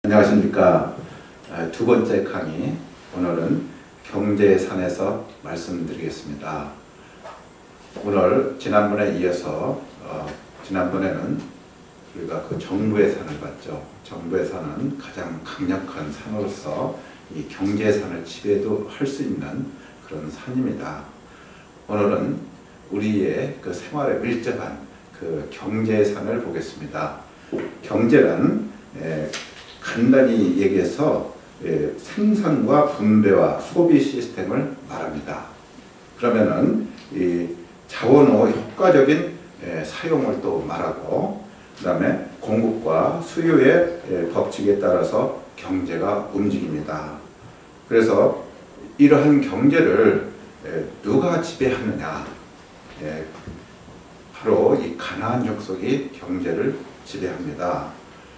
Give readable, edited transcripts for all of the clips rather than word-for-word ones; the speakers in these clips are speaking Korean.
안녕하십니까. 두 번째 강의, 오늘은 경제의 산에서 말씀드리겠습니다. 오늘 지난번에 이어서 지난번에는 우리가 그 정부의 산을 봤죠. 정부의 산은 가장 강력한 산으로서 이 경제의 산을 지배도 할 수 있는 그런 산입니다. 오늘은 우리의 그 생활에 밀접한 그 경제의 산을 보겠습니다. 경제란 간단히 얘기해서 생산과 분배와 소비 시스템을 말합니다. 그러면은 이 자원의 효과적인 사용을 또 말하고, 그 다음에 공급과 수요의 법칙에 따라서 경제가 움직입니다. 그래서 이러한 경제를 누가 지배하느냐? 바로 이 가나안 족속이 경제를 지배합니다.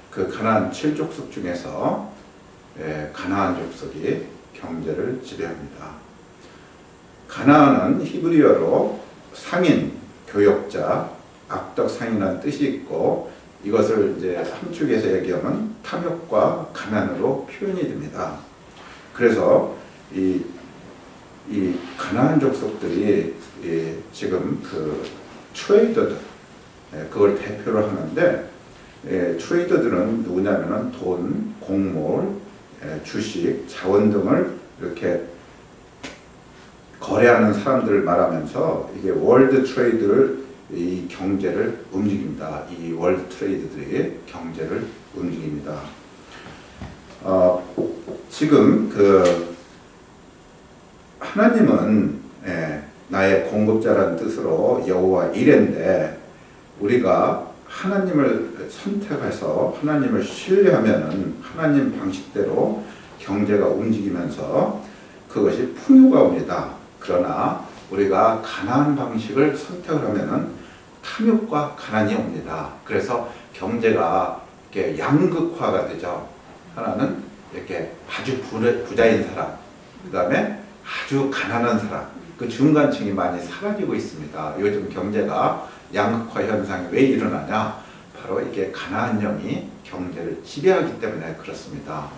그 가나안 7족속 중에서 가나안 족속이 경제를 지배합니다. 가나안은 히브리어로 상인, 교역자, 악덕 상인이라는 뜻이 있고, 이것을 이제 함축해서 얘기하면 탐욕과 가난으로 표현이 됩니다. 그래서 이 가나안 족속들이 지금 그 트레이더들, 그걸 대표로 하는데, 트레이더들은 누구냐면은 돈, 곡물, 주식, 자원 등을 이렇게 거래하는 사람들을 말하면서 이게 월드 트레이드를, 이 경제를 움직입니다. 이 월드 트레이드들이 경제를 움직입니다. 지금 그 하나님은 나의 공급자라는 뜻으로 여호와 이레인데, 우리가 하나님을 선택해서 하나님을 신뢰하면은 하나님 방식대로 경제가 움직이면서 그것이 풍요가 옵니다. 그러나 우리가 가난한 방식을 선택을 하면은 탐욕과 가난이 옵니다. 그래서 경제가 이렇게 양극화가 되죠. 하나는 이렇게 아주 부자인 사람, 그 다음에 아주 가난한 사람, 그 중간층이 많이 사라지고 있습니다. 요즘 경제가 양극화 현상이 왜 일어나냐? 바로 이게 가난한 영이 경제를 지배하기 때문에 그렇습니다.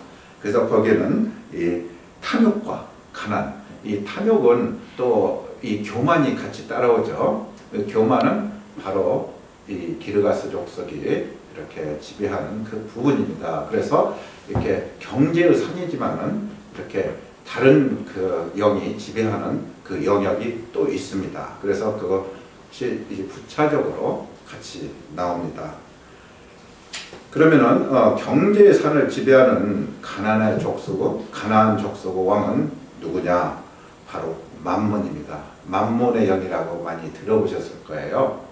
그래서 거기에는 이 탐욕과 가난, 이 탐욕은 또 이 교만이 같이 따라오죠. 그 교만은 바로 이 기르가스 족속이 이렇게 지배하는 그 부분입니다. 그래서 이렇게 경제의 산이지만은 이렇게 다른 그 영이 지배하는 그 영역이 또 있습니다. 그래서 그것이 부차적으로 같이 나옵니다. 그러면은 경제의 산을 지배하는 가나안 족속의 왕은 누구냐? 바로 만몬입니다. 만몬의 영이라고 많이 들어보셨을 거예요.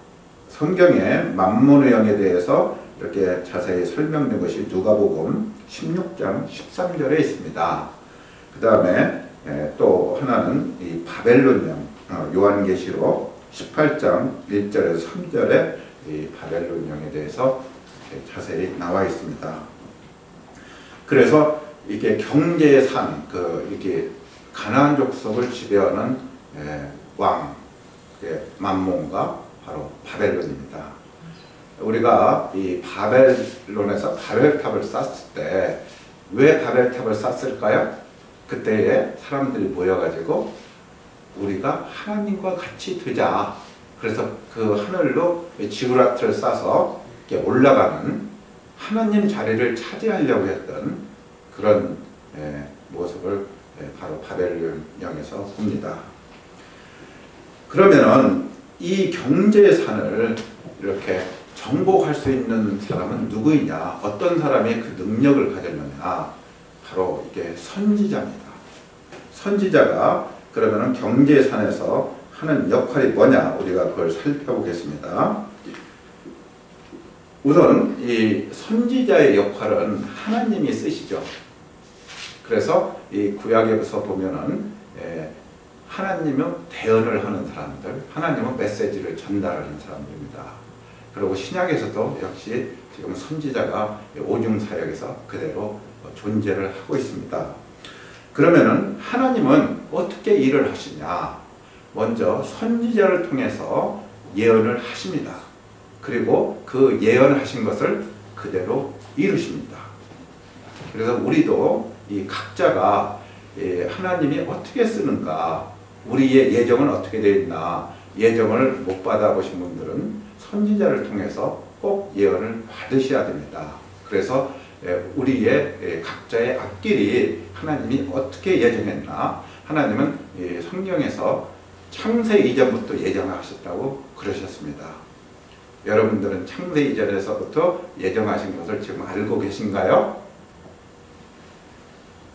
성경에 만몬의 영에 대해서 이렇게 자세히 설명된 것이 누가복음 16장 13절에 있습니다. 그 다음에 또 하나는 이 바벨론 영, 요한계시록 18장 1절에서 3절에 이 바벨론 영에 대해서 자세히 나와 있습니다. 그래서 이게 경제의 산, 이게 가나안 족속을 지배하는 왕, 만몬과 바로 바벨론입니다. 우리가 이 바벨론에서 바벨탑을 쌓았을 때 왜 바벨탑을 쌓았을까요? 그때에 사람들이 모여가지고 우리가 하나님과 같이 되자. 그래서 그 하늘로 지구라트를 쌓아서 이렇게 올라가는 하나님 자리를 차지하려고 했던 그런 모습을 바로 바벨론 영에서 봅니다. 그러면은 이 경제의 산을 이렇게 정복할 수 있는 사람은 누구이냐? 어떤 사람이 그 능력을 가졌느냐? 바로 이게 선지자입니다. 선지자가 그러면은 경제의 산에서 하는 역할이 뭐냐? 우리가 그걸 살펴보겠습니다. 우선 이 선지자의 역할은 하나님이 쓰시죠. 그래서 이 구약에서 보면은 하나님은 대언을 하는 사람들, 하나님은 메시지를 전달하는 사람들입니다. 그리고 신약에서도 역시 지금 선지자가 오중 사역에서 그대로 존재를 하고 있습니다. 그러면은 하나님은 어떻게 일을 하시냐? 먼저 선지자를 통해서 예언을 하십니다. 그리고 그 예언하신 것을 그대로 이루십니다. 그래서 우리도 이 각자가 하나님이 어떻게 쓰는가, 우리의 예정은 어떻게 되어 있나, 예정을 못 받아보신 분들은 선지자를 통해서 꼭 예언을 받으셔야 됩니다. 그래서 우리의 각자의 앞길이 하나님이 어떻게 예정했나, 하나님은 성경에서 창세 이전부터 예정하셨다고 그러셨습니다. 여러분들은 창세 이전에서부터 예정하신 것을 지금 알고 계신가요?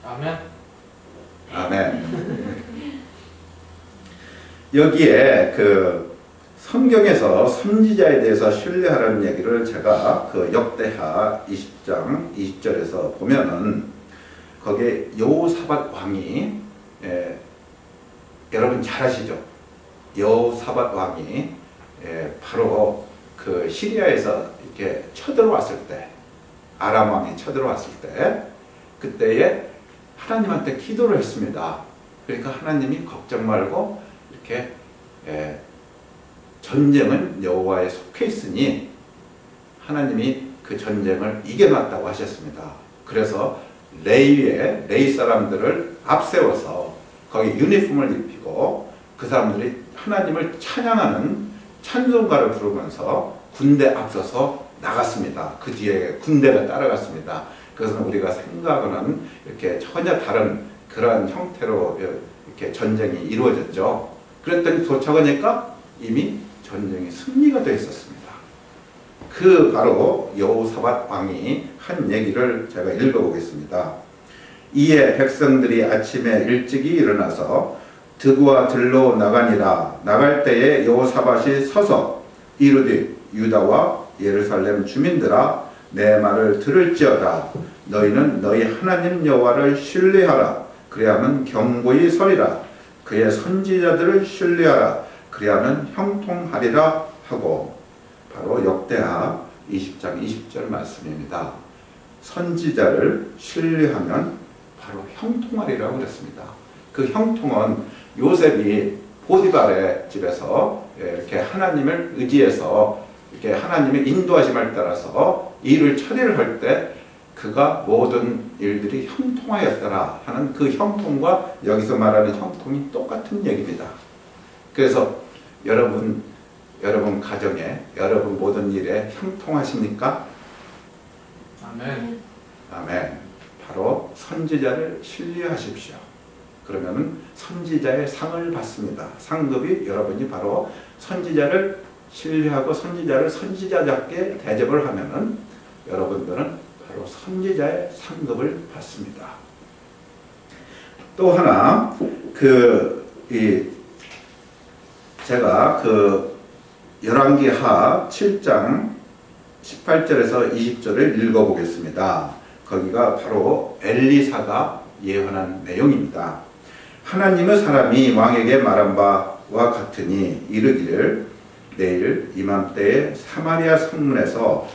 아멘. 아멘. 여기에 그 성경에서 선지자에 대해서 신뢰하라는 얘기를 제가 그 역대하 20장 20절에서 보면은 거기에 여호사밧 왕이 여러분 잘 아시죠? 여호사밧 왕이 바로 그 시리아에서 이렇게 쳐들어왔을 때, 아람 왕이 쳐들어왔을 때, 그때에 하나님한테 기도를 했습니다. 그러니까 하나님이 걱정 말고 이렇게 전쟁은 여호와에 속해 있으니 하나님이 그 전쟁을 이겨놨다고 하셨습니다. 그래서 레이 사람들을 앞세워서 거기 유니폼을 입히고 그 사람들이 하나님을 찬양하는 찬송가를 부르면서 군대 앞서서 나갔습니다. 그 뒤에 군대가 따라갔습니다. 그것은 우리가 생각하는 이렇게 전혀 다른 그러한 형태로 이렇게 전쟁이 이루어졌죠. 그랬더니 도착하니까 이미 전쟁이 승리가 되어 있었습니다. 그 바로 여호사밧 왕이 한 얘기를 제가 읽어보겠습니다. 이에 백성들이 아침에 일찍이 일어나서 드구와 들로 나가니라. 나갈 때에 여호사밧이 서서 이르되 유다와 예루살렘 주민들아 내 말을 들을지어다. 너희는 너희 하나님 여호와를 신뢰하라. 그래야만 경고히 서리라. 그의 선지자들을 신뢰하라. 그래야만 형통하리라 하고, 바로 역대하 20장 20절 말씀입니다. 선지자를 신뢰하면 바로 형통하리라고 그랬습니다. 그 형통은 요셉이 보디발의 집에서 이렇게 하나님을 의지해서 이렇게 하나님의 인도하심을 따라서 일을 처리를 할 때 그가 모든 일들이 형통하였더라 하는 그 형통과 여기서 말하는 형통이 똑같은 얘기입니다. 그래서 여러분 가정에, 여러분 모든 일에 형통하십니까? 아멘. 아멘. 바로 선지자를 신뢰하십시오. 그러면 선지자의 상을 받습니다. 상급이 여러분이 바로 선지자를 신뢰하고 선지자를 선지자답게 대접을 하면은 여러분들은 바로 선지자의 상급을 받습니다. 또 하나 제가 열왕기하 7장 18절에서 20절을 읽어보겠습니다. 거기가 바로 엘리사가 예언한 내용입니다. 하나님의 사람이 왕에게 말한 바와 같으니 이르기를 내일 이맘때에 사마리아 성문에서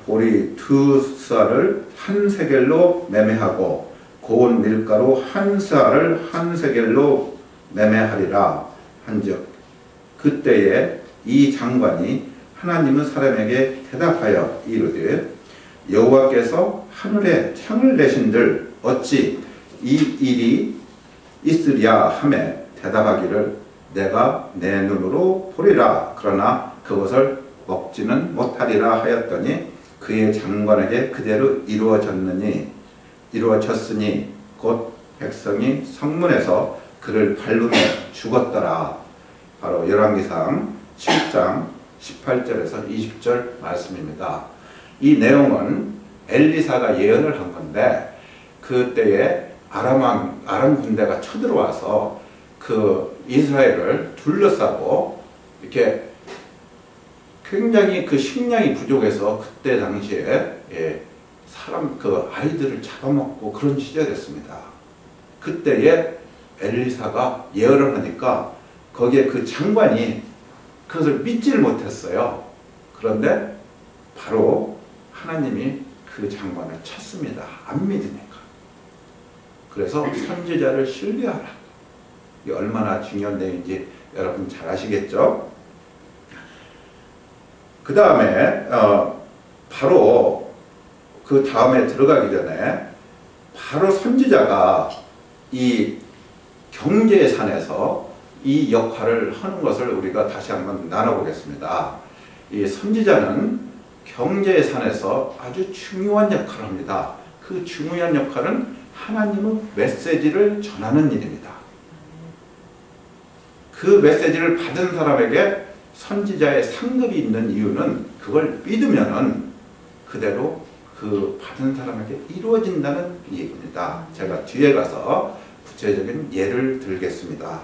보리 2스아를 한 세겔로 매매하고 고운 밀가루 한 스아를 한 세겔로 매매하리라 한즉 그때에 이 장관이 하나님의 사람에게 대답하여 이르되 여호와께서 하늘에 창을 내신들 어찌 이 일이 있으랴 하매 대답하기를 내가 내 눈으로 보리라 그러나 그것을 먹지는 못하리라 하였더니 그의 장관에게 그대로 이루어졌으니 곧 백성이 성문에서 그를 밟으며 죽었더라. 바로 열왕기상 7장 18절에서 20절 말씀입니다. 이 내용은 엘리사가 예언을 한 건데 그때에 아람 군대가 쳐들어와서 그 이스라엘을 둘러싸고 이렇게 굉장히 그 식량이 부족해서 그때 당시에 사람 아이들을 잡아먹고 그런 시절이었습니다. 그때에 엘리사가 예언을 하니까 거기에 그 장관이 그것을 믿지를 못했어요. 그런데 바로 하나님이 그 장관을 쳤습니다. 안 믿으니까. 그래서 선지자를 신뢰하라. 이게 얼마나 중요한 내용인지 여러분 잘 아시겠죠? 그 다음에 바로 그 다음에 들어가기 전에 바로 선지자가 이 경제의 산에서 이 역할을 하는 것을 우리가 다시 한번 나눠보겠습니다. 이 선지자는 경제의 산에서 아주 중요한 역할을 합니다. 그 중요한 역할은 하나님의 메시지를 전하는 일입니다. 그 메시지를 받은 사람에게 선지자의 상급이 있는 이유는 그걸 믿으면은 그대로 그 받은 사람에게 이루어진다는 얘기입니다. 제가 뒤에 가서 구체적인 예를 들겠습니다.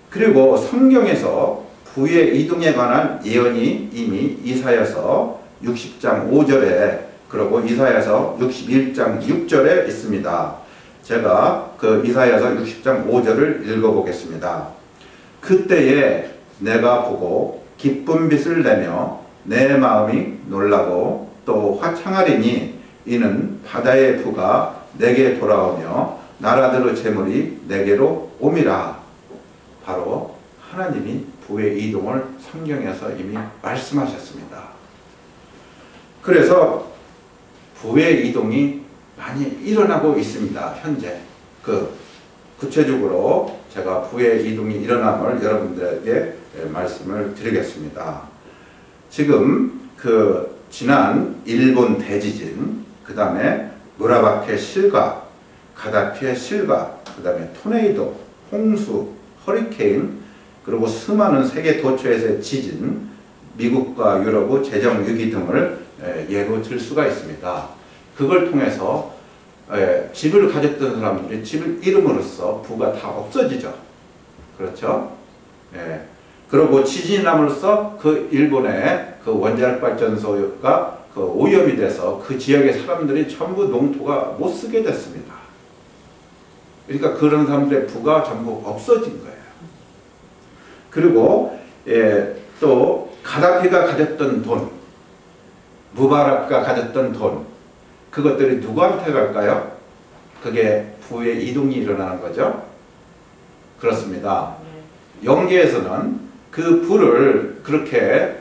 그리고 성경에서 부의 이동에 관한 예언이 이미 이사야서 60장 5절에 그리고 이사야서 61장 6절에 있습니다. 제가 그 이사야서 60장 5절을 읽어보겠습니다. 그때에 내가 보고 기쁜 빛을 내며 내 마음이 놀라고 또 화창하리니 이는 바다의 부가 내게 돌아오며 나라들의 재물이 내게로 옴이라. 바로 하나님이 부의 이동을 성경에서 이미 말씀하셨습니다. 그래서 부의 이동이 많이 일어나고 있습니다. 현재 구체적으로 제가 부의 이동이 일어남을 여러분들에게 말씀을 드리겠습니다. 지금 지난 일본 대지진, 그 다음에 무라바케 실과, 가다피의 실과, 그 다음에 토네이도, 홍수, 허리케인, 그리고 수많은 세계 도처에서의 지진, 미국과 유럽의 재정 위기 등을 예로 들 수가 있습니다. 그걸 통해서 집을 가졌던 사람들이 집을 잃음으로써 부가 다 없어지죠. 그렇죠? 그리고 지진이 남으로써 그 일본의 그 원자력 발전소가 그 오염이 돼서 그 지역의 사람들이 전부 농토가 못 쓰게 됐습니다. 그러니까 그런 사람들의 부가 전부 없어진 거예요. 그리고 또 가다피가 가졌던 돈, 무바라크가 가졌던 돈, 그것들이 누구한테 갈까요? 그게 부의 이동이 일어나는 거죠. 그렇습니다. 영계에서는 그 부를 그렇게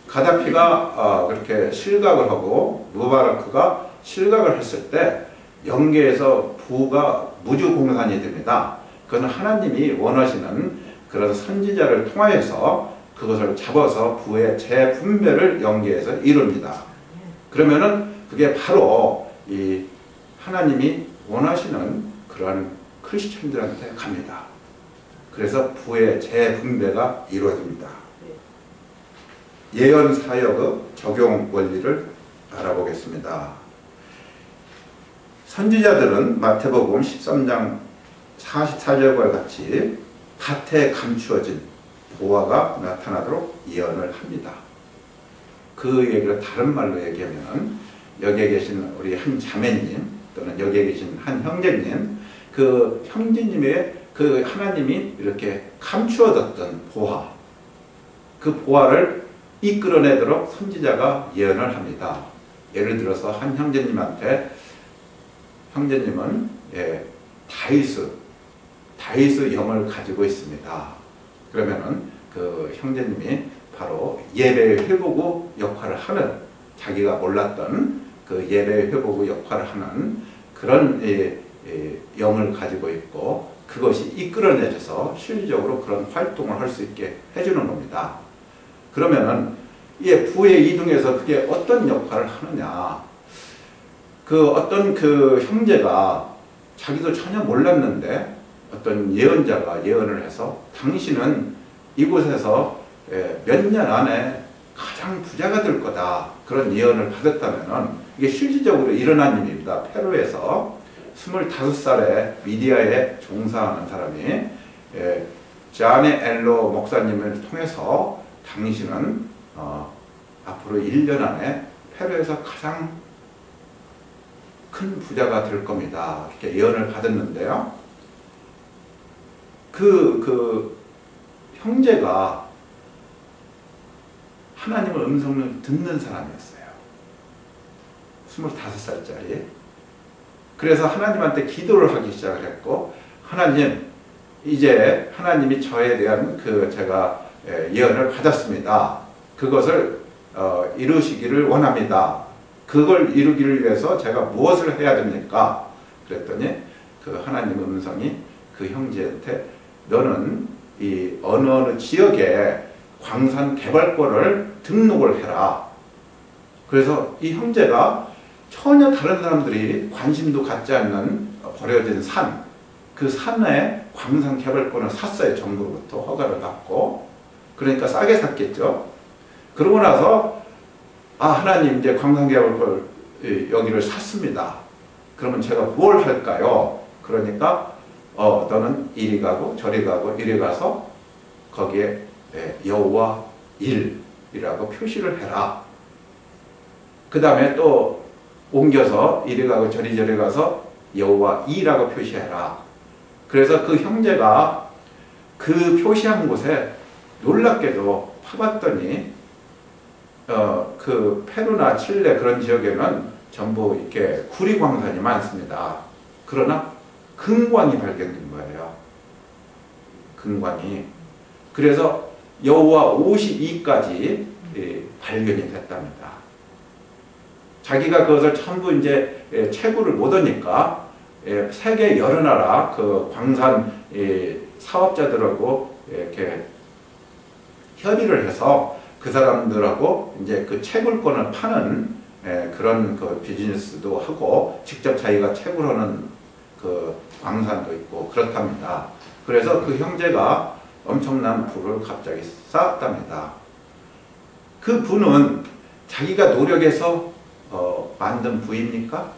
가다피가 그렇게 실각을 하고 무바라크가 실각을 했을 때 영계에서 부가 무주공산이 됩니다. 그건 하나님이 원하시는 그런 선지자를 통하여서 그것을 잡아서 부의 재분배를 영계에서 이룹니다. 그러면은 그게 바로 이 하나님이 원하시는 그런 크리스천들한테 갑니다. 그래서 부의 재분배가 이루어집니다. 예언 사역의 적용 원리를 알아보겠습니다. 선지자들은 마태복음 13장 44절과 같이 밭에 감추어진 보화가 나타나도록 예언을 합니다. 그 얘기를 다른 말로 얘기하면 여기에 계신 우리 한 자매님 또는 여기에 계신 한 형제님, 그 형제님의 그 하나님이 이렇게 감추어뒀던 보화, 그 보화를 이끌어내도록 선지자가 예언을 합니다. 예를 들어서 한 형제님한테 형제님은 다윗의 영을 가지고 있습니다. 그러면은 그 형제님이 바로 예배의 회복의 역할을 하는, 자기가 몰랐던 그 예배의 회복의 역할을 하는 그런 영을 가지고 있고, 그것이 이끌어내줘서 실질적으로 그런 활동을 할 수 있게 해주는 겁니다. 그러면은 이 부의 이동에서 그게 어떤 역할을 하느냐, 그 어떤 그 형제가 자기도 전혀 몰랐는데 어떤 예언자가 예언을 해서 당신은 이곳에서 몇 년 안에 가장 부자가 될 거다, 그런 예언을 받았다면 이게 실질적으로 일어난 일입니다. 페루에서 25살에 미디어에 종사하는 사람이 자네 엘로 목사님을 통해서 당신은 앞으로 1년 안에 페루에서 가장 큰 부자가 될 겁니다, 이렇게 예언을 받았는데요. 그 형제가 하나님의 음성을 듣는 사람이었어요. 25살짜리. 그래서 하나님한테 기도를 하기 시작을 했고, 하나님, 이제 하나님이 저에 대한 제가 예언을 받았습니다. 그것을 이루시기를 원합니다. 그걸 이루기를 위해서 제가 무엇을 해야 됩니까? 그랬더니 그 하나님의 음성이 그 형제한테 너는 이 어느 지역에 광산 개발권을 등록을 해라. 그래서 이 형제가 전혀 다른 사람들이 관심도 갖지 않는 버려진 산, 그 산에 광산 개발권을 샀어요. 정부로부터 허가를 받고. 그러니까 싸게 샀겠죠. 그러고 나서 하나님 이제 광산 개발권 여기를 샀습니다. 그러면 제가 뭘 할까요? 그러니까 너는 이리 가고 저리 가고 이리 가서 거기에 여호와 일이라고 표시를 해라. 그 다음에 또 옮겨서 이리 가고 저리 가서 여호와 이라고 표시해라. 그래서 그 형제가 그 표시한 곳에 놀랍게도 파봤더니 그 페루나 칠레 그런 지역에는 전부 이렇게 구리광산이 많습니다. 그러나 금광이 발견된 거예요. 금광이. 그래서 여호와 52까지 발견이 됐답니다. 자기가 그것을 전부 이제 채굴을 못 하니까 세계 여러 나라 그 광산 사업자들하고 이렇게 협의를 해서 그 사람들하고 이제 그 채굴권을 파는 그런 그 비즈니스도 하고 직접 자기가 채굴하는 그 광산도 있고 그렇답니다. 그래서 그 형제가 엄청난 부를 갑자기 쌓았답니다. 그 부는 자기가 노력해서 만든 부입니까?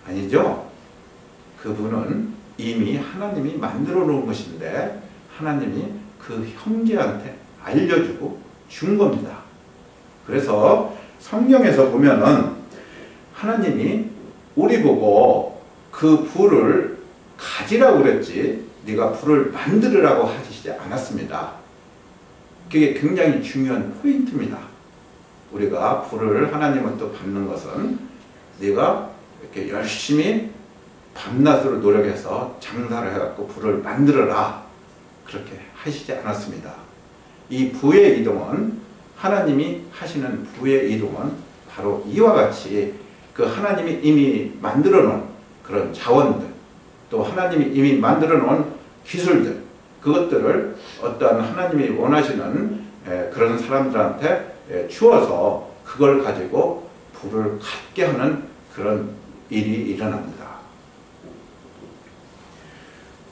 아니죠. 그 부는 이미 하나님이 만들어 놓은 것인데 하나님이 그 형제한테 알려주고 준 겁니다. 그래서 성경에서 보면은 하나님이 우리 보고 그 불을 가지라고 그랬지 네가 불을 만들으라고 하시지 않았습니다. 그게 굉장히 중요한 포인트입니다. 우리가 불을 하나님으로부터 받는 것은 네가 이렇게 열심히 밤낮으로 노력해서 장사를 해갖고 불을 만들어라 그렇게 하시지 않았습니다. 이 부의 이동은 하나님이 하시는 부의 이동은 바로 이와 같이 그 하나님이 이미 만들어 놓은 그런 자원들 또 하나님이 이미 만들어 놓은 기술들 그것들을 어떠한 하나님이 원하시는 그런 사람들한테 주어서 그걸 가지고 불을 갖게 하는 그런 일이 일어납니다.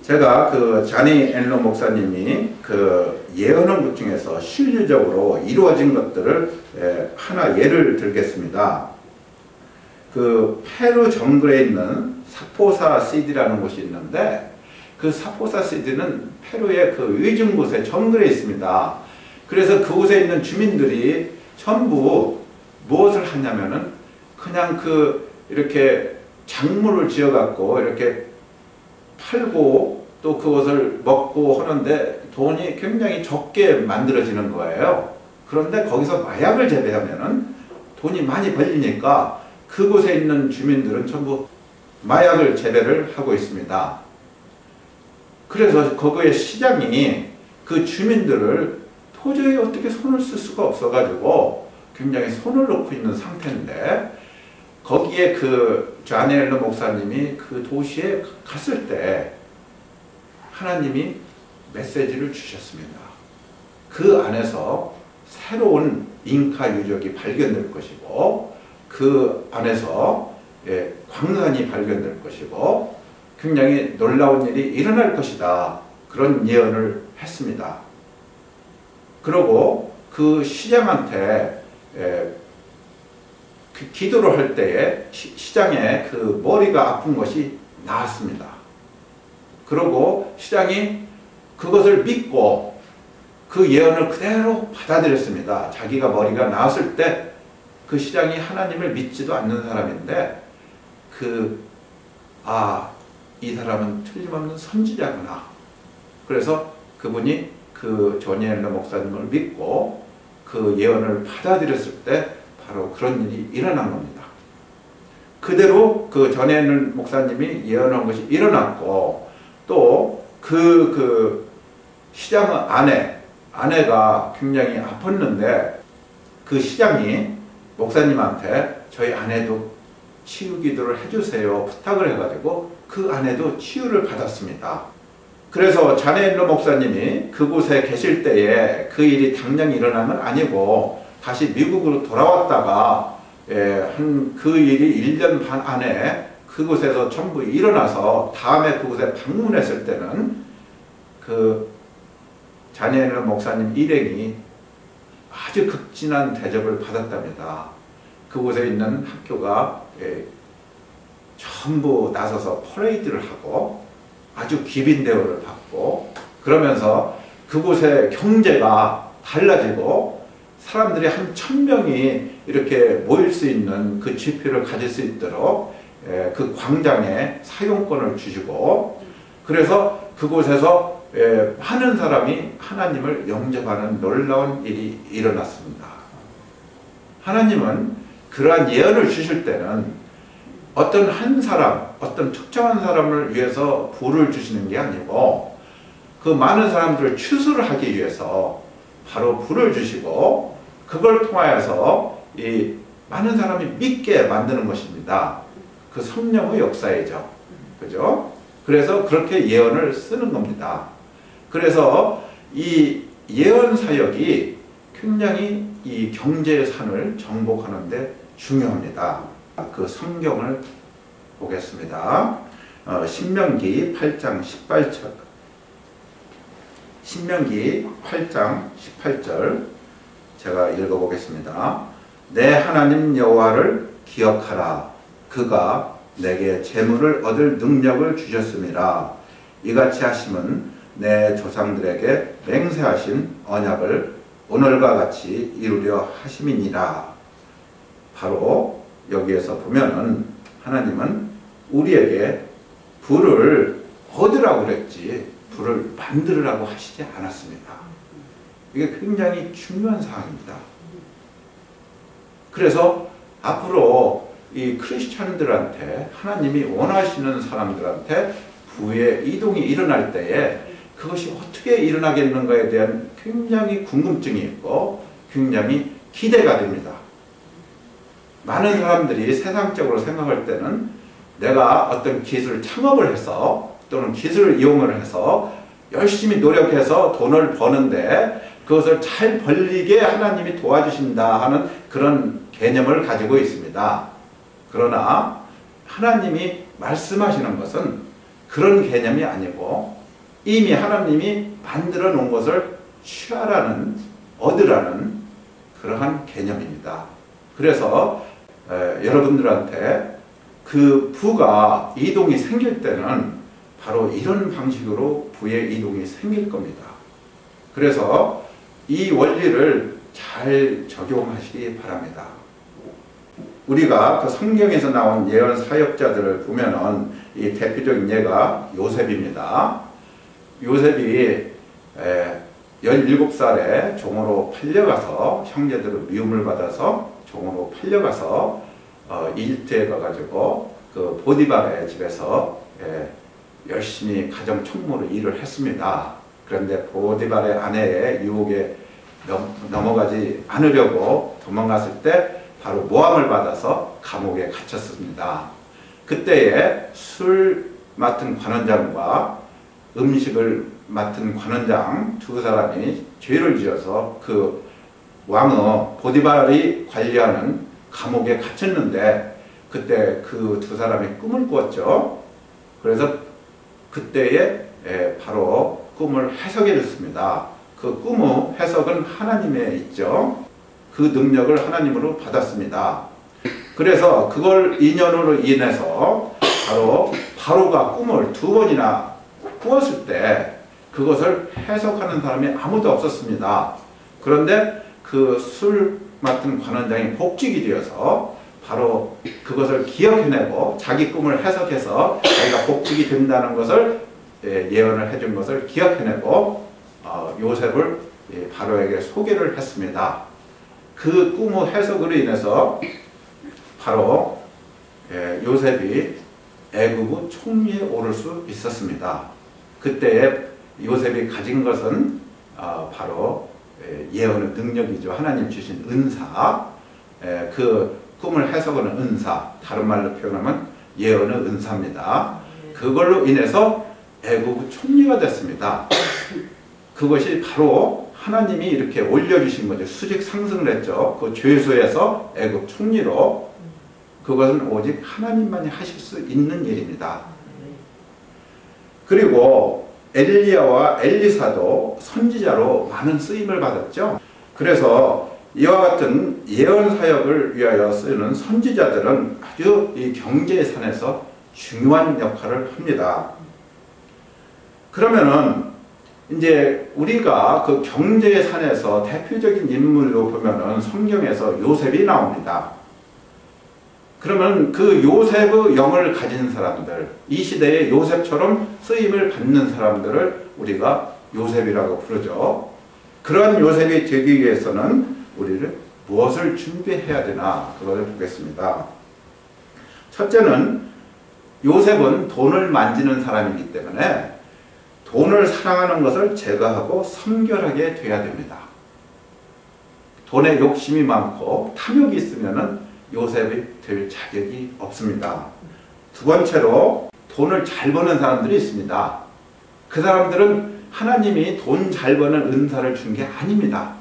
제가 그 자니 앤로 목사님이 그 예언한 것 중에서 실질적으로 이루어진 것들을 하나 예를 들겠습니다. 그 페루 정글에 있는 사포사 시티라는 곳이 있는데 그 사포사 시티는 페루의 그 외진 곳에 정글에 있습니다. 그래서 그곳에 있는 주민들이 전부 무엇을 하냐면은 그냥 그 이렇게 작물을 지어 갖고 이렇게 팔고 또 그것을 먹고 하는데 돈이 굉장히 적게 만들어지는 거예요. 그런데 거기서 마약을 재배하면은 돈이 많이 벌리니까 그곳에 있는 주민들은 전부 마약을 재배를 하고 있습니다. 그래서 거기에 시장이 그 주민들을 도저히 어떻게 손을 쓸 수가 없어가지고 굉장히 손을 놓고 있는 상태인데 거기에 그 자니엘로 목사님이 그 도시에 갔을 때 하나님이 메시지를 주셨습니다. 그 안에서 새로운 잉카 유적이 발견될 것이고 그 안에서 광산이 발견될 것이고 굉장히 놀라운 일이 일어날 것이다. 그런 예언을 했습니다. 그리고 그 시장한테 그 기도를 할 때에 시장에 그 머리가 아픈 것이 나았습니다. 그리고 시장이 그것을 믿고 그 예언을 그대로 받아들였습니다. 자기가 머리가 나았을 때 그 시장이 하나님을 믿지도 않는 사람인데 이 사람은 틀림없는 선지자구나. 그래서 그분이 그 조니엘로 목사님을 믿고 그 예언을 받아들였을 때 바로 그런 일이 일어난 겁니다. 그대로 그 조니엘 목사님이 예언한 것이 일어났고 또 그 시장 아내가 굉장히 아팠는데 그 시장이 목사님한테 저희 아내도 치유 기도를 해주세요 부탁을 해가지고 그 아내도 치유를 받았습니다. 그래서 자네일로 목사님이 그곳에 계실 때에 그 일이 당장 일어난 건 아니고 다시 미국으로 돌아왔다가 그 일이 1년 반 안에 그곳에서 전부 일어나서 다음에 그곳에 방문했을 때는 그 자네일로 목사님 일행이 아주 극진한 대접을 받았답니다. 그곳에 있는 학교가 전부 나서서 퍼레이드를 하고 아주 기빈 대우를 받고 그러면서 그곳의 경제가 달라지고 사람들이 한 1000명이 이렇게 모일 수 있는 그 지표를 가질 수 있도록 그 광장에 사용권을 주시고 그래서 그곳에서 많은 사람이 하나님을 영접하는 놀라운 일이 일어났습니다. 하나님은 그러한 예언을 주실 때는 어떤 한 사람, 어떤 특정한 사람을 위해서 부를 주시는 게 아니고 그 많은 사람들을 추수를 하기 위해서 바로 부를 주시고 그걸 통하여서 이 많은 사람이 믿게 만드는 것입니다. 그 성령의 역사이죠. 그죠? 그래서 그렇게 예언을 쓰는 겁니다. 그래서 이 예언 사역이 굉장히 이 경제의 산을 정복하는 데 중요합니다. 그 성경을 보겠습니다. 신명기 8장 18절 신명기 8장 18절 제가 읽어보겠습니다. 내 하나님 여호와를 기억하라. 그가 내게 재물을 얻을 능력을 주셨음이라. 이같이 하심은 내 조상들에게 맹세하신 언약을 오늘과 같이 이루려 하심이니라. 바로 여기에서 보면은 하나님은 우리에게 부를 얻으라고 그랬지 부를 만들으라고 하시지 않았습니다. 이게 굉장히 중요한 사항입니다. 그래서 앞으로 이 크리스찬들한테 하나님이 원하시는 사람들한테 부의 이동이 일어날 때에 그것이 어떻게 일어나겠는가에 대한 굉장히 궁금증이 있고 굉장히 기대가 됩니다. 많은 사람들이 세상적으로 생각할 때는 내가 어떤 기술 창업을 해서 또는 기술을 이용을 해서 열심히 노력해서 돈을 버는데 그것을 잘 벌리게 하나님이 도와주신다 하는 그런 개념을 가지고 있습니다. 그러나 하나님이 말씀하시는 것은 그런 개념이 아니고 이미 하나님이 만들어 놓은 것을 취하라는 얻으라는 그러한 개념입니다. 그래서 여러분들한테 그 부가 이동이 생길 때는 바로 이런 방식으로 부의 이동이 생길 겁니다. 그래서 이 원리를 잘 적용하시기 바랍니다. 우리가 그 성경에서 나온 예언 사역자들을 보면은 이 대표적인 예가 요셉입니다. 요셉이 17살에 종으로 팔려가서 형제들의 미움을 받아서 종으로 팔려가서 이집트에 가가지고 그 보디발의 집에서 열심히 가정 총무로 일을 했습니다. 그런데 보디발의 아내의 유혹에 넘어가지 않으려고 도망갔을 때 바로 모함을 받아서 감옥에 갇혔습니다. 그때에 술 맡은 관원장과 음식을 맡은 관원장 두 사람이 죄를 지어서 그 왕의 보디발이 관리하는 감옥에 갇혔는데 그때 그 두 사람이 꿈을 꾸었죠. 그래서 그때에 바로 꿈을 해석해 줬습니다. 그 꿈의 해석은 하나님에 있죠. 그 능력을 하나님으로 받았습니다. 그래서 그걸 인연으로 인해서 바로 바로가 꿈을 2번이나 꾸었을 때 그것을 해석하는 사람이 아무도 없었습니다. 그런데 그 술 맡은 관원장이 복직이 되어서 바로 그것을 기억해내고 자기 꿈을 해석해서 자기가 복직이 된다는 것을 예언을 해준 것을 기억해내고 요셉을 바로에게 소개를 했습니다. 그 꿈의 해석으로 인해서 바로 요셉이 애국의 총리에 오를 수 있었습니다. 그때에 요셉이 가진 것은 바로 예언의 능력이죠. 하나님 주신 은사. 그 꿈을 해석하는 은사, 다른 말로 표현하면 예언의 은사입니다. 그걸로 인해서 애굽의 총리가 됐습니다. 그것이 바로 하나님이 이렇게 올려주신 거죠. 수직 상승을 했죠. 그 죄수에서 애굽 총리로. 그것은 오직 하나님만이 하실 수 있는 일입니다. 그리고 엘리야와 엘리사도 선지자로 많은 쓰임을 받았죠. 그래서 이와 같은 예언 사역을 위하여 쓰는 선지자들은 아주 이 경제의 산에서 중요한 역할을 합니다. 그러면은 이제 우리가 그 경제의 산에서 대표적인 인물로 보면은 성경에서 요셉이 나옵니다. 그러면 그 요셉의 영을 가진 사람들, 이 시대에 요셉처럼 쓰임을 받는 사람들을 우리가 요셉이라고 부르죠. 그런 요셉이 되기 위해서는 우리를 무엇을 준비해야 되나 그것을 보겠습니다. 첫째는 요셉은 돈을 만지는 사람이기 때문에 돈을 사랑하는 것을 제거하고 성결하게 돼야 됩니다. 돈에 욕심이 많고 탐욕이 있으면 요셉이 될 자격이 없습니다. 두 번째로 돈을 잘 버는 사람들이 있습니다. 그 사람들은 하나님이 돈 잘 버는 은사를 준 게 아닙니다.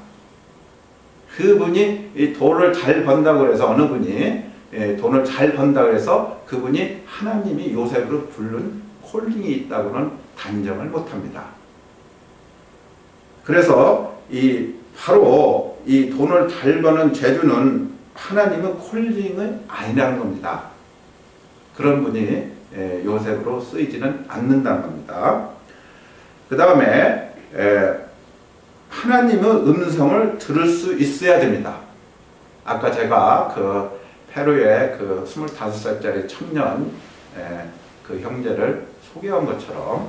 그분이 이 돈을 잘 번다고 해서 어느 분이 돈을 잘 번다고 해서 그분이 하나님이 요셉으로 부른 콜링이 있다고는 단정을 못합니다. 그래서 바로 이 돈을 잘 버는 재주는 하나님의 콜링은 아니라는 겁니다. 그런 분이 요셉으로 쓰이지는 않는다는 겁니다. 그 다음에 하나님의 음성을 들을 수 있어야 됩니다. 아까 제가 그 페루의 그 25살짜리 청년 그 형제를 소개한 것처럼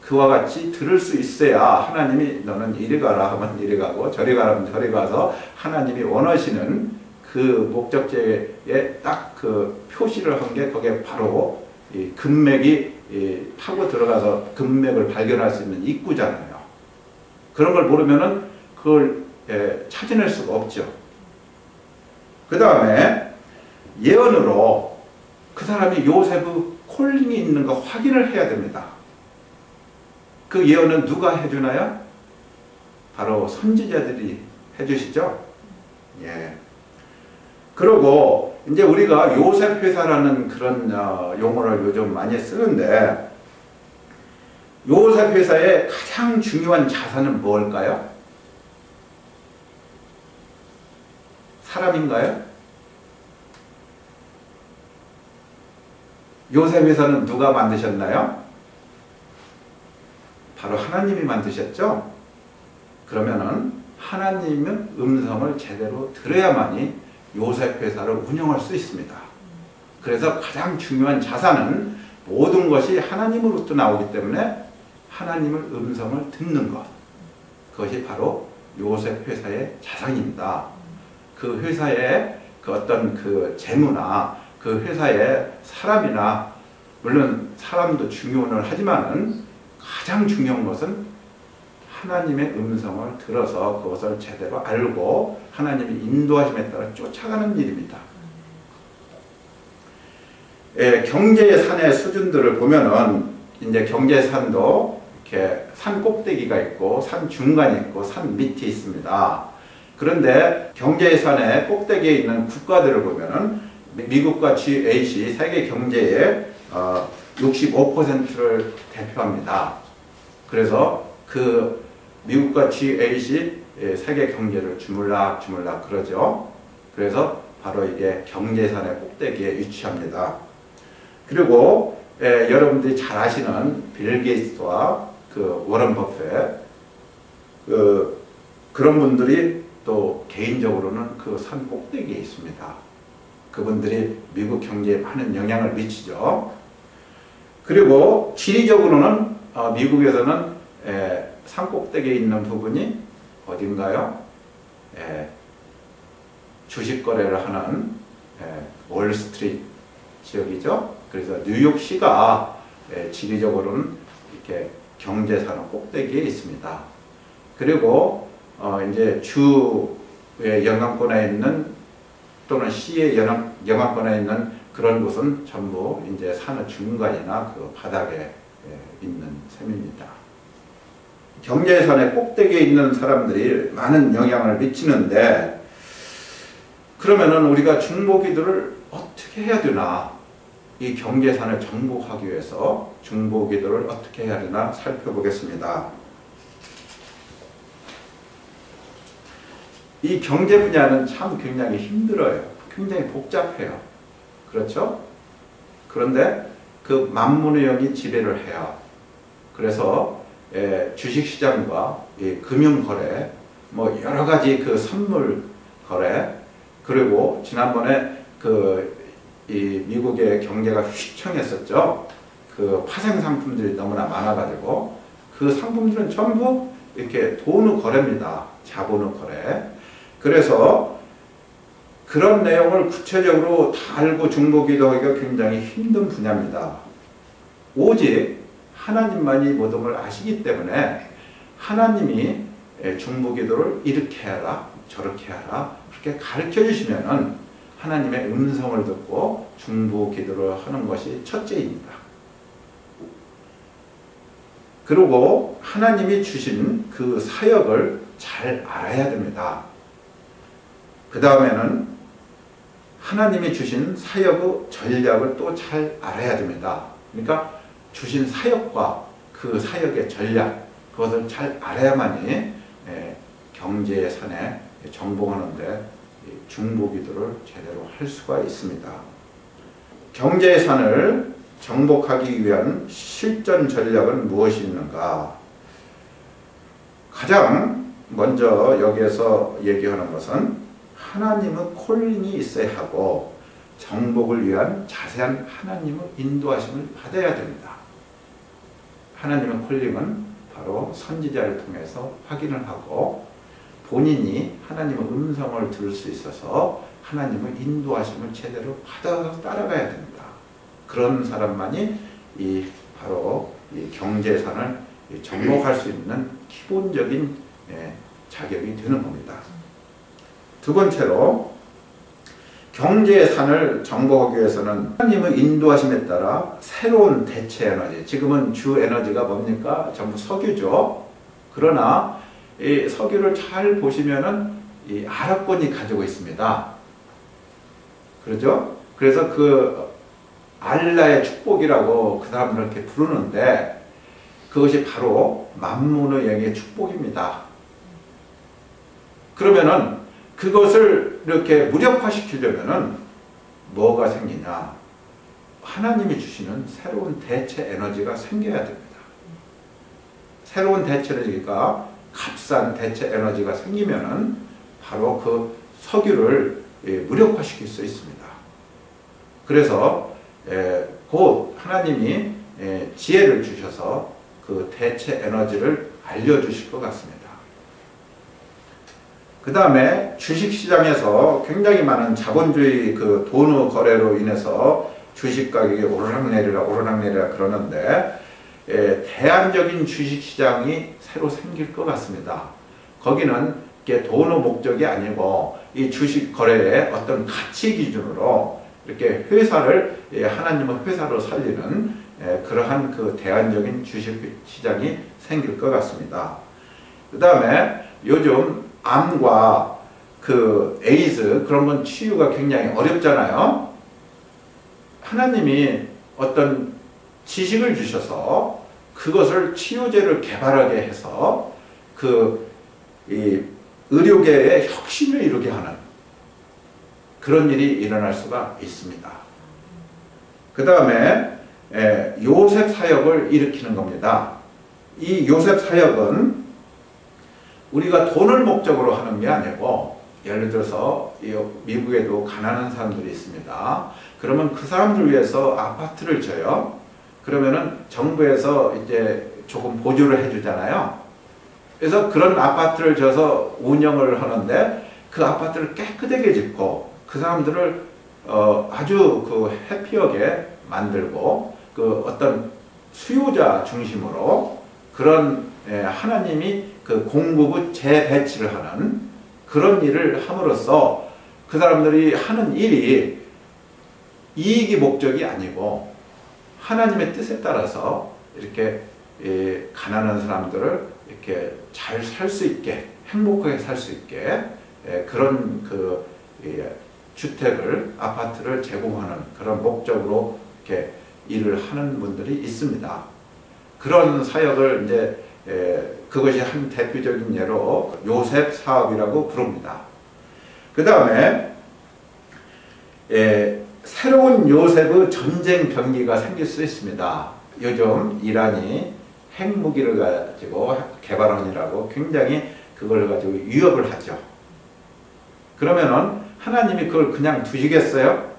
그와 같이 들을 수 있어야 하나님이 너는 이리 가라 하면 이리 가고 저리 가라 하면 저리 가서 하나님이 원하시는 그 목적지에 딱 그 표시를 한 게 거기에 바로 이 금맥이 파고 들어가서 금맥을 발견할 수 있는 입구잖아요. 그런 걸 모르면은 그걸 찾아낼 수가 없죠. 그 다음에 예언으로 그 사람이 요셉의 콜링이 있는 거 확인을 해야 됩니다. 그 예언은 누가 해주나요? 바로 선지자들이 해주시죠. 예. 그리고 이제 우리가 요셉 회사라는 그런 용어를 요즘 많이 쓰는데 요셉 회사의 가장 중요한 자산은 뭘까요? 사람인가요? 요셉 회사는 누가 만드셨나요? 바로 하나님이 만드셨죠? 그러면은 하나님의 음성을 제대로 들어야만이 요셉 회사를 운영할 수 있습니다. 그래서 가장 중요한 자산은 모든 것이 하나님으로부터 나오기 때문에 하나님의 음성을 듣는 것. 그것이 바로 요셉 회사의 자산입니다. 그 회사의 그 어떤 그 재무나 그 회사의 사람이나 물론 사람도 중요는 하지만은 가장 중요한 것은 하나님의 음성을 들어서 그것을 제대로 알고 하나님의 인도하심에 따라 쫓아가는 일입니다. 경제의 산의 수준들을 보면은 이제 경제의 산도 이렇게 산 꼭대기가 있고 산 중간이 있고 산 밑이 있습니다. 그런데 경제의 산의 꼭대기에 있는 국가들을 보면은 미국과 G8이 세계 경제의 65%를 대표합니다. 그래서 그 미국과 G8이 세계 경제를 주물락주물락 그러죠. 그래서 바로 이게 경제산의 꼭대기에 위치합니다. 그리고 여러분들이 잘 아시는 빌 게이츠와 그 워런 버핏 그런 분들이 또 개인적으로는 그 산 꼭대기에 있습니다. 그분들이 미국 경제에 많은 영향을 미치죠. 그리고 지리적으로는 미국에서는 산 꼭대기에 있는 부분이 어딘가요? 주식 거래를 하는 월스트리트 지역이죠. 그래서 뉴욕시가 지리적으로는 이렇게 경제산업 꼭대기에 있습니다. 그리고 이제 주의 영향권에 있는 또는 시의 영향권에 있는 그런 곳은 전부 이제 산의 중간이나 그 바닥에 있는 셈입니다. 경계산의 꼭대기에 있는 사람들이 많은 영향을 미치는데, 그러면은 우리가 중보기도를 어떻게 해야 되나? 이 경계산을 정복하기 위해서 중보기도를 어떻게 해야 되나 살펴보겠습니다. 이 경제 분야는 참 굉장히 힘들어요. 굉장히 복잡해요. 그렇죠? 그런데 그 만문의 영이 지배를 해요. 그래서 주식시장과 금융거래, 뭐 여러 가지 그 선물 거래, 그리고 지난번에 이 미국의 경제가 휘청했었죠. 그 파생 상품들이 너무나 많아가지고 그 상품들은 전부 이렇게 돈의 거래입니다. 자본의 거래. 그래서 그런 내용을 구체적으로 다 알고 중보기도하기가 굉장히 힘든 분야입니다. 오직 하나님만이 모든 걸 아시기 때문에 하나님이 중보기도를 이렇게 하라 저렇게 하라 그렇게 가르쳐 주시면은 하나님의 음성을 듣고 중보기도를 하는 것이 첫째입니다. 그리고 하나님이 주신 그 사역을 잘 알아야 됩니다. 그 다음에는 하나님이 주신 사역의 전략을 또 잘 알아야 됩니다. 그러니까 주신 사역과 그 사역의 전략, 그것을 잘 알아야만이 경제의 산에 정복하는데 중보기도를 제대로 할 수가 있습니다. 경제의 산을 정복하기 위한 실전 전략은 무엇이 있는가? 가장 먼저 여기에서 얘기하는 것은 하나님의 콜링이 있어야 하고 정복을 위한 자세한 하나님의 인도하심을 받아야 됩니다. 하나님의 콜링은 바로 선지자를 통해서 확인을 하고 본인이 하나님의 음성을 들을 수 있어서 하나님의 인도하심을 제대로 받아서 따라가야 됩니다. 그런 사람만이 바로 이 경제산을 정복할 수 있는 기본적인 자격이 되는 겁니다. 두 번째로 경제의 산을 정복하기 위해서는 하나님의 인도하심에 따라 새로운 대체 에너지, 지금은 주 에너지가 뭡니까? 전부 석유죠. 그러나 이 석유를 잘 보시면은 이 아랍권이 가지고 있습니다. 그렇죠? 그래서 그 알라의 축복이라고 그 사람을 이렇게 부르는데 그것이 바로 만문의 영의 축복입니다. 그러면은 그것을 이렇게 무력화시키려면은 뭐가 생기냐? 하나님이 주시는 새로운 대체 에너지가 생겨야 됩니다. 새로운 대체 에너지가 값싼 대체 에너지가 생기면은 바로 그 석유를 무력화시킬 수 있습니다. 그래서 곧 하나님이 지혜를 주셔서 그 대체 에너지를 알려주실 것 같습니다. 그 다음에 주식시장에서 굉장히 많은 자본주의 그 돈의 거래로 인해서 주식 가격이 오르락내리락 그러는데 대안적인 주식시장이 새로 생길 것 같습니다. 거기는 이게 돈의 목적이 아니고 이 주식 거래의 어떤 가치 기준으로 이렇게 회사를 하나님의 회사로 살리는 그러한 그 대안적인 주식시장이 생길 것 같습니다. 그 다음에 요즘 암과 그 에이즈 그런 건 치유가 굉장히 어렵잖아요. 하나님이 어떤 지식을 주셔서 그것을 치유제를 개발하게 해서 이 의료계의 혁신을 이루게 하는 그런 일이 일어날 수가 있습니다. 그 다음에 요셉 사역을 일으키는 겁니다. 이 요셉 사역은 우리가 돈을 목적으로 하는 게 아니고, 예를 들어서 미국에도 가난한 사람들이 있습니다. 그러면 그 사람들 위해서 아파트를 줘요. 그러면은 정부에서 이제 조금 보조를 해주잖아요. 그래서 그런 아파트를 줘서 운영을 하는데 그 아파트를 깨끗하게 짓고 그 사람들을 아주 그 해피하게 만들고 그 어떤 수요자 중심으로 그런 하나님이 그 공급의 재배치를 하는 그런 일을 함으로써 그 사람들이 하는 일이 이익이 목적이 아니고 하나님의 뜻에 따라서 이렇게 가난한 사람들을 이렇게 잘 살 수 있게, 행복하게 살 수 있게 그런 그 주택을, 아파트를 제공하는 그런 목적으로 이렇게 일을 하는 분들이 있습니다. 그런 사역을 이제 그것이 한 대표적인 예로 요셉 사업이라고 부릅니다. 그 다음에 새로운 요셉의 전쟁 병기가 생길 수 있습니다. 요즘 이란이 핵무기를 가지고 개발하느라고 굉장히 그걸 가지고 위협을 하죠. 그러면은 하나님이 그걸 그냥 두시겠어요?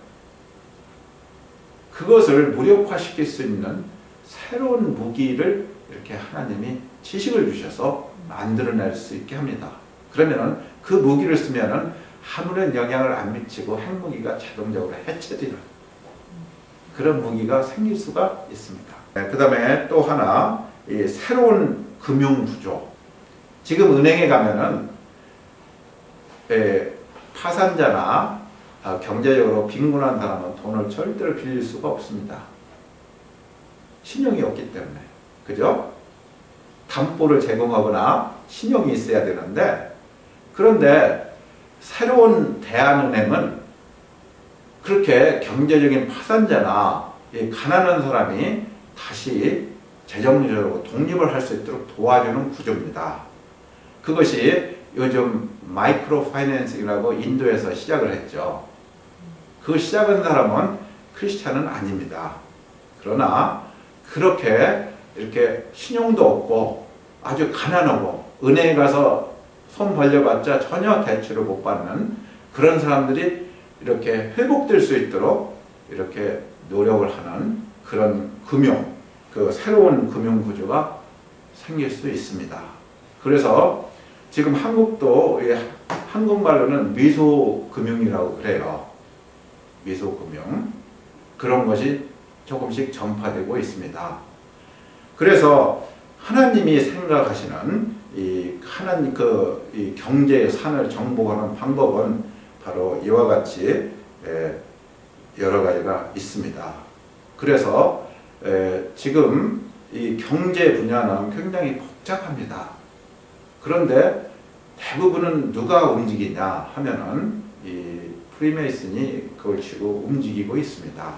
그것을 무력화시킬 수 있는 새로운 무기를 이렇게 하나님이 지식을 주셔서 만들어낼 수 있게 합니다. 그러면은 그 무기를 쓰면은 아무런 영향을 안 미치고 핵무기가 자동적으로 해체되는 그런 무기가 생길 수가 있습니다. 그 다음에 또 하나, 이 새로운 금융구조. 지금 은행에 가면은 파산자나 경제적으로 빈곤한 사람은 돈을 절대로 빌릴 수가 없습니다. 신용이 없기 때문에. 그죠? 담보를 제공하거나 신용이 있어야 되는데, 그런데 새로운 대한은행은 그렇게 경제적인 파산자나 가난한 사람이 다시 재정적으로 독립을 할 수 있도록 도와주는 구조입니다. 그것이 요즘 마이크로 파이낸싱이라고 인도에서 시작을 했죠. 그 시작한 사람은 크리스찬은 아닙니다. 그러나 그렇게 이렇게 신용도 없고 아주 가난하고 은행에 가서 손 벌려봤자 전혀 대출을 못 받는 그런 사람들이 이렇게 회복될 수 있도록 이렇게 노력을 하는 그런 그 새로운 금융 구조가 생길 수 있습니다. 그래서 지금 한국도 한국말로는 미소금융이라고 그래요. 미소금융. 그런 것이 조금씩 전파되고 있습니다. 그래서 하나님이 생각하시는 이 경제의 산을 정복하는 방법은 바로 이와 같이 여러 가지가 있습니다. 그래서 지금 이 경제 분야는 굉장히 복잡합니다. 그런데 대부분은 누가 움직이냐 하면은 이 프리메이슨이 그걸 치고 움직이고 있습니다.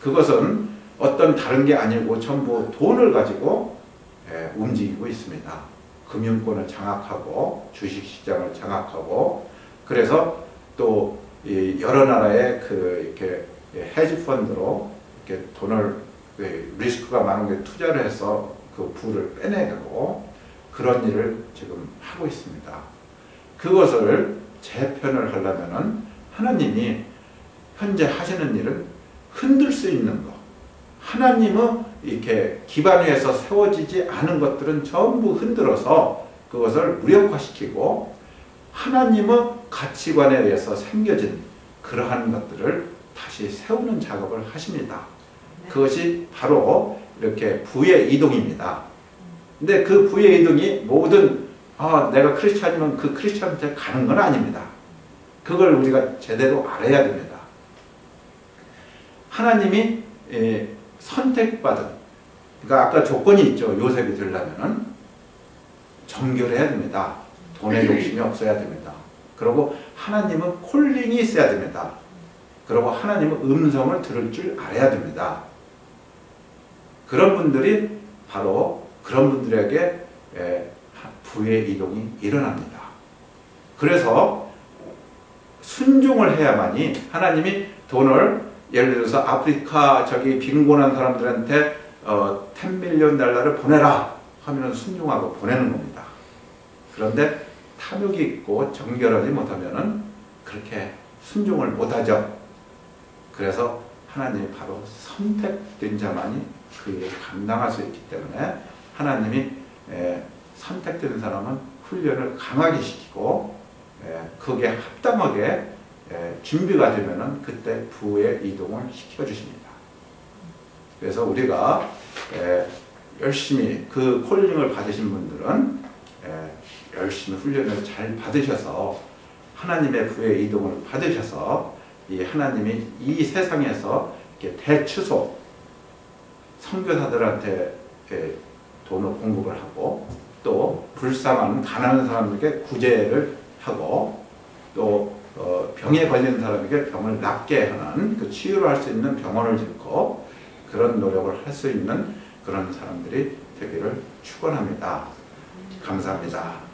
그것은 어떤 다른 게 아니고 전부 돈을 가지고 움직이고 있습니다. 금융권을 장악하고 주식시장을 장악하고 그래서 또 여러 나라의 이렇게 헤지펀드로 이렇게 돈을 리스크가 많은 게 투자를 해서 그 부를 빼내고 그런 일을 지금 하고 있습니다. 그것을 재편을 하려면은 하나님이 현재 하시는 일은 흔들 수 있는 것, 하나님은 이렇게 기반 위에서 세워지지 않은 것들은 전부 흔들어서 그것을 무력화시키고 하나님의 가치관에 의해서 생겨진 그러한 것들을 다시 세우는 작업을 하십니다. 그것이 바로 이렇게 부의 이동입니다. 근데 그 부의 이동이 모든 내가 크리스찬이면 그 크리스찬한테 가는 건 아닙니다. 그걸 우리가 제대로 알아야 됩니다. 하나님이 선택받은, 그러니까 아까 조건이 있죠. 요셉이 되려면은 정결해야 됩니다. 돈에 욕심이 없어야 됩니다. 그리고 하나님은 콜링이 있어야 됩니다. 그리고 하나님은 음성을 들을 줄 알아야 됩니다. 그런 분들이 바로 그런 분들에게 부의 이동이 일어납니다. 그래서 순종을 해야만이 하나님이 돈을 예를 들어서 아프리카 빈곤한 사람들한테 $10 밀리언을 보내라 하면 순종하고 보내는 겁니다. 그런데 탐욕이 있고 정결하지 못하면은 그렇게 순종을 못하죠. 그래서 하나님이 바로 선택된 자만이 그 일을 감당할 수 있기 때문에 하나님이 선택된 사람은 훈련을 강하게 시키고 그게 합당하게 준비가 되면은 그때 부의 이동을 시켜주십니다. 그래서 우리가 열심히 그 콜링을 받으신 분들은 열심히 훈련을 잘 받으셔서 하나님의 부의 이동을 받으셔서 이 하나님이 이 세상에서 이렇게 대추소 선교사들한테 돈을 공급을 하고 또 불쌍한 가난한 사람에게 구제를 하고 또 병에 걸린 사람에게 병을 낫게 하는 그 치유를 할 수 있는 병원을 짓고 그런 노력을 할 수 있는 그런 사람들이 되기를 축원합니다. 감사합니다.